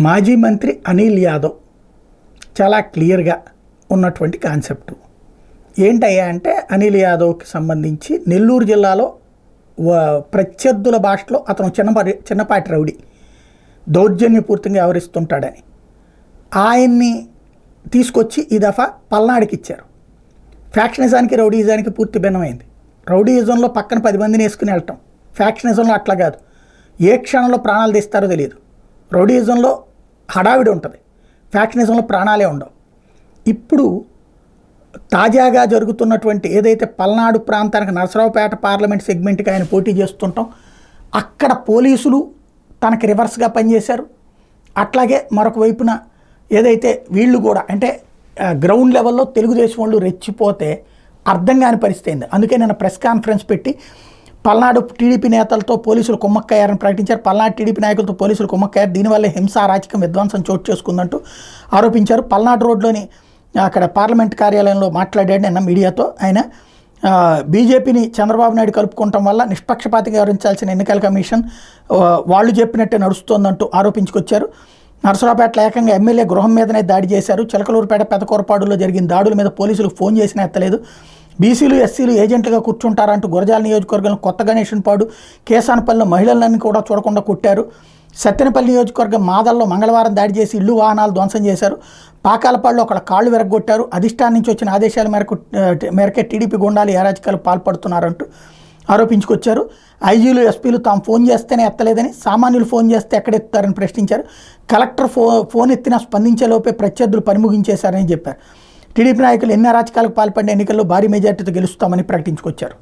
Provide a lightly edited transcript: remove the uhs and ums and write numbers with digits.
మాజీ మంత్రి అనిల్ యాదవ్ చాలా క్లియర్గా ఉన్నటువంటి కాన్సెప్టు ఏంటయ్యా అంటే, అనిల్ యాదవ్కి సంబంధించి నెల్లూరు జిల్లాలో ప్రత్యర్థుల భాషలో అతను చిన్నపాటి రౌడీ, దౌర్జన్యపూర్తిగా వ్యవహరిస్తుంటాడని ఆయన్ని తీసుకొచ్చి ఈ దఫా పల్నాడుకి ఇచ్చారు. ఫ్యాక్షనిజానికి రౌడీయిజానికి పూర్తి భిన్నమైంది. రౌడీయిజంలో పక్కన 10 మందిని వేసుకుని వెళ్ళటం, ఫ్యాక్షనిజంలో అట్లా కాదు. ఏ క్షణంలో ప్రాణాలు తీస్తారో తెలియదు. రౌడీయిజంలో హడావిడి ఉంటుంది, ఫ్యాక్షనిజంలో ప్రాణాలే ఉండవు. ఇప్పుడు తాజాగా జరుగుతున్నటువంటి ఏదైతే పల్నాడు ప్రాంతానికి నరసరావుపేట పార్లమెంట్ సెగ్మెంట్కి ఆయన పోటీ చేస్తుంటాం, అక్కడ పోలీసులు తనకి రివర్స్గా పనిచేశారు. అట్లాగే మరొక వైపున ఏదైతే వీళ్ళు కూడా అంటే గ్రౌండ్ లెవెల్లో తెలుగుదేశం వాళ్ళు రెచ్చిపోతే అర్థం కాని పరిస్థితి అయింది. అందుకే నేను ప్రెస్ కాన్ఫరెన్స్ పెట్టి పల్నాడు టీడీపీ నేతలతో పోలీసులు కుమ్మక్కయ్యారని ప్రకటించారు. పల్నాడు టీడీపీ నాయకులతో పోలీసులు కుమ్మక్కయ్యారు. దీనివల్ల హింస అరాచకం విధ్వంసం చోటు చేసుకుందంటూ ఆరోపించారు. పల్నాడు రోడ్లోని అక్కడ పార్లమెంట్ కార్యాలయంలో మాట్లాడాడు నిన్న మీడియాతో. ఆయన బీజేపీని చంద్రబాబు నాయుడు కలుపుకోవటం వల్ల నిష్పక్షపాతంగా వ్యవహరించాల్సిన ఎన్నికల కమిషన్ వాళ్ళు చెప్పినట్టే నడుస్తోందంటూ ఆరోపించుకొచ్చారు. నరసరావుపేటలో ఏకంగా ఎమ్మెల్యే గృహం మీదనే దాడి చేశారు. చిలకలూరుపేట పెదకూరపాడులో జరిగిన దాడుల మీద పోలీసులకు ఫోన్ చేసినా ఎత్తలేదు. బీసీలు ఎస్సీలు ఏజెంట్లుగా కూర్చుంటారంటూ గురజాల నియోజకవర్గంలో కొత్త గణేశన్పాడు, కేసానపల్లిలో మహిళలన్నీ కూడా చూడకుండా కొట్టారు. సత్తెనపల్లి నియోజకవర్గం మాదల్లో మంగళవారం దాడి చేసి ఇల్లు వాహనాలు ధ్వంసం చేశారు. పాకాలపాడులో అక్కడ కాళ్ళు విరగొట్టారు. అధిష్టానం నుంచి వచ్చిన ఆదేశాల మేరకే టీడీపీ గుండాలు అరాచకాలకు పాల్పడుతున్నారంటూ ఆరోపించుకొచ్చారు. ఐజీలు ఎస్పీలు తాము ఫోన్ చేస్తేనే ఎత్తలేదని, సామాన్యులు ఫోన్ చేస్తే ఎక్కడెత్తారని ప్రశ్నించారు. కలెక్టర్ ఫోన్ ఎత్తినా స్పందించేలోపే ప్రత్యర్థులు పని ముగించేశారని చెప్పారు. టీడీపీ నాయకులు ఎన్ని అరాచకాలకు పాల్పడిన ఎన్నికల్లో భారీ మెజార్టీతో గెలుస్తామని ప్రకటించుకొచ్చారు.